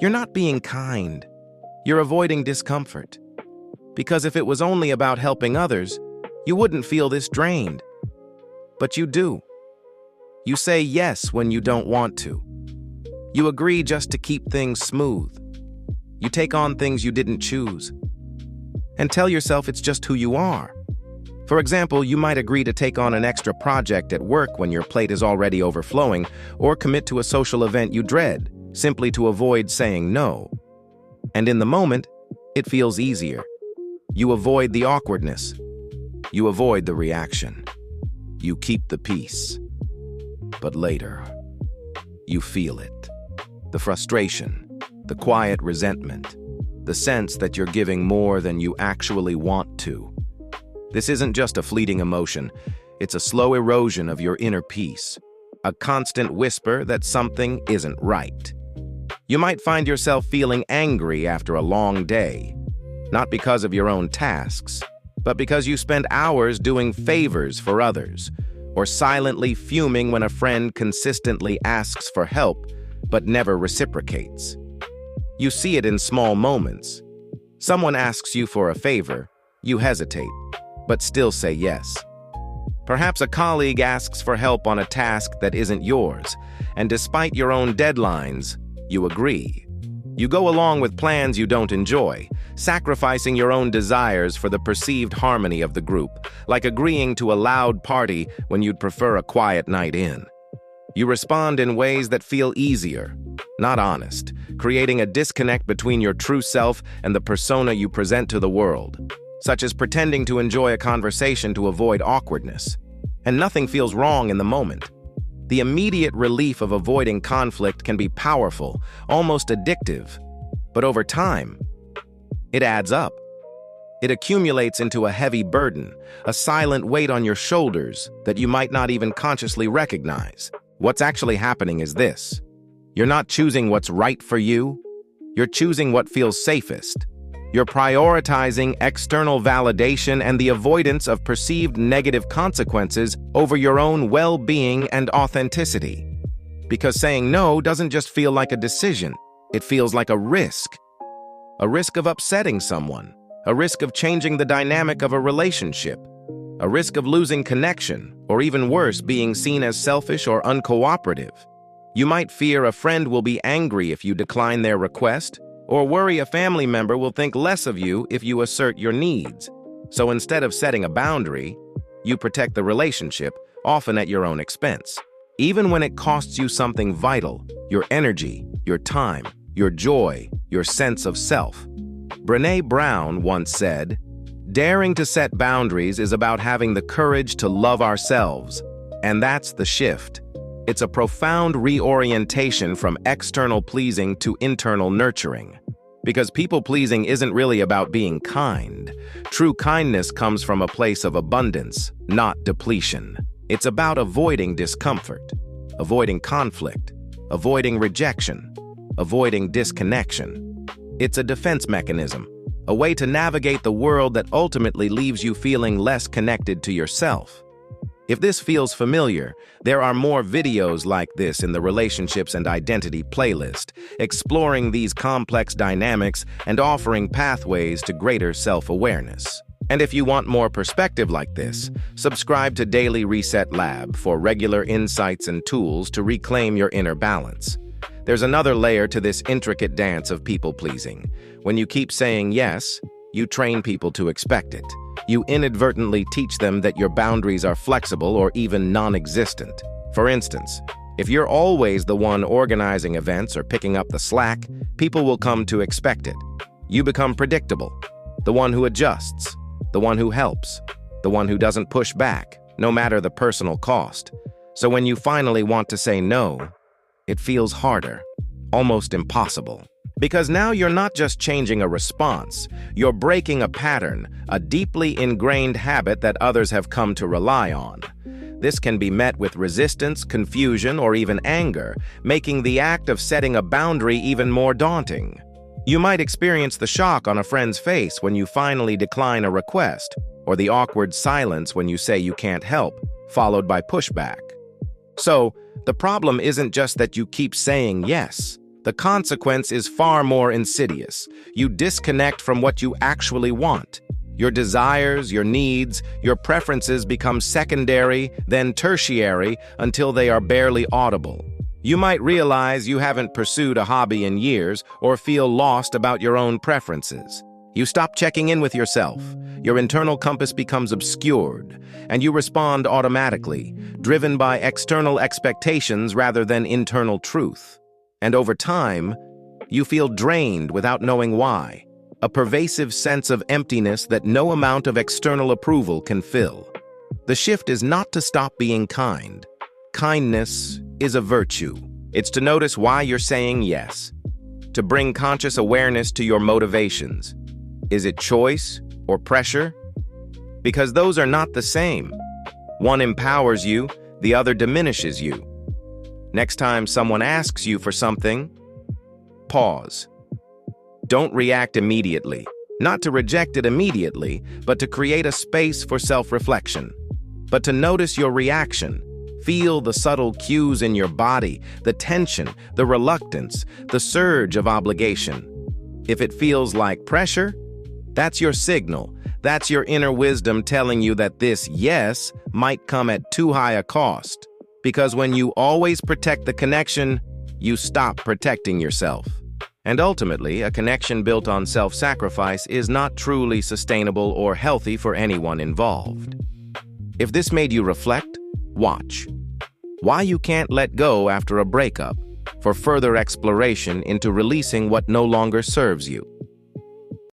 you're not being kind. You're avoiding discomfort. Because if it was only about helping others, you wouldn't feel this drained. But you do. You say yes when you don't want to. You agree just to keep things smooth. You take on things you didn't choose. And tell yourself it's just who you are. For example, you might agree to take on an extra project at work when your plate is already overflowing, or commit to a social event you dread, simply to avoid saying no. And in the moment, it feels easier. You avoid the awkwardness. You avoid the reaction. You keep the peace. But later, you feel it. The frustration, the quiet resentment, the sense that you're giving more than you actually want to. This isn't just a fleeting emotion, it's a slow erosion of your inner peace, a constant whisper that something isn't right. You might find yourself feeling angry after a long day, not because of your own tasks, but because you spend hours doing favors for others, or silently fuming when a friend consistently asks for help but never reciprocates. You see it in small moments. Someone asks you for a favor, you hesitate, but still say yes. Perhaps a colleague asks for help on a task that isn't yours, and despite your own deadlines, you agree. You go along with plans you don't enjoy, sacrificing your own desires for the perceived harmony of the group, like agreeing to a loud party when you'd prefer a quiet night in. You respond in ways that feel easier, not honest, creating a disconnect between your true self and the persona you present to the world, such as pretending to enjoy a conversation to avoid awkwardness. And nothing feels wrong in the moment. The immediate relief of avoiding conflict can be powerful, almost addictive, but over time, it adds up. It accumulates into a heavy burden, a silent weight on your shoulders that you might not even consciously recognize. What's actually happening is this. You're not choosing what's right for you. You're choosing what feels safest. You're prioritizing external validation and the avoidance of perceived negative consequences over your own well-being and authenticity. Because saying no doesn't just feel like a decision, it feels like a risk. A risk of upsetting someone, a risk of changing the dynamic of a relationship, a risk of losing connection, or even worse, being seen as selfish or uncooperative. You might fear a friend will be angry if you decline their request, or worry a family member will think less of you if you assert your needs. So instead of setting a boundary, you protect the relationship, often at your own expense. Even when it costs you something vital, your energy, your time, your joy, your sense of self. Brené Brown once said, "Daring to set boundaries is about having the courage to love ourselves." And that's the shift. It's a profound reorientation from external pleasing to internal nurturing. Because people-pleasing isn't really about being kind. True kindness comes from a place of abundance, not depletion. It's about avoiding discomfort, avoiding conflict, avoiding rejection, avoiding disconnection. It's a defense mechanism, a way to navigate the world that ultimately leaves you feeling less connected to yourself. If this feels familiar, there are more videos like this in the Relationships and Identity playlist, exploring these complex dynamics and offering pathways to greater self-awareness. And if you want more perspective like this, subscribe to Daily Reset Lab for regular insights and tools to reclaim your inner balance. There's another layer to this intricate dance of people-pleasing. When you keep saying yes, you train people to expect it. You inadvertently teach them that your boundaries are flexible or even non-existent. For instance, if you're always the one organizing events or picking up the slack, people will come to expect it. You become predictable, the one who adjusts, the one who helps, the one who doesn't push back, no matter the personal cost. So when you finally want to say no, it feels harder, almost impossible. Because now you're not just changing a response, you're breaking a pattern, a deeply ingrained habit that others have come to rely on. This can be met with resistance, confusion, or even anger, making the act of setting a boundary even more daunting. You might experience the shock on a friend's face when you finally decline a request, or the awkward silence when you say you can't help, followed by pushback. So, the problem isn't just that you keep saying yes. The consequence is far more insidious. You disconnect from what you actually want. Your desires, your needs, your preferences become secondary, then tertiary, until they are barely audible. You might realize you haven't pursued a hobby in years or feel lost about your own preferences. You stop checking in with yourself. Your internal compass becomes obscured, and you respond automatically, driven by external expectations rather than internal truth. And over time, you feel drained without knowing why. A pervasive sense of emptiness that no amount of external approval can fill. The shift is not to stop being kind. Kindness is a virtue. It's to notice why you're saying yes, to bring conscious awareness to your motivations. Is it choice or pressure? Because those are not the same. One empowers you, the other diminishes you. Next time someone asks you for something, pause. Don't react immediately. Not to reject it immediately, but to create a space for self-reflection. But to notice your reaction. Feel the subtle cues in your body, the tension, the reluctance, the surge of obligation. If it feels like pressure, that's your signal. That's your inner wisdom telling you that this yes might come at too high a cost. Because when you always protect the connection, you stop protecting yourself. And ultimately, a connection built on self-sacrifice is not truly sustainable or healthy for anyone involved. If this made you reflect, watch. Why you can't let go after a breakup, for further exploration into releasing what no longer serves you.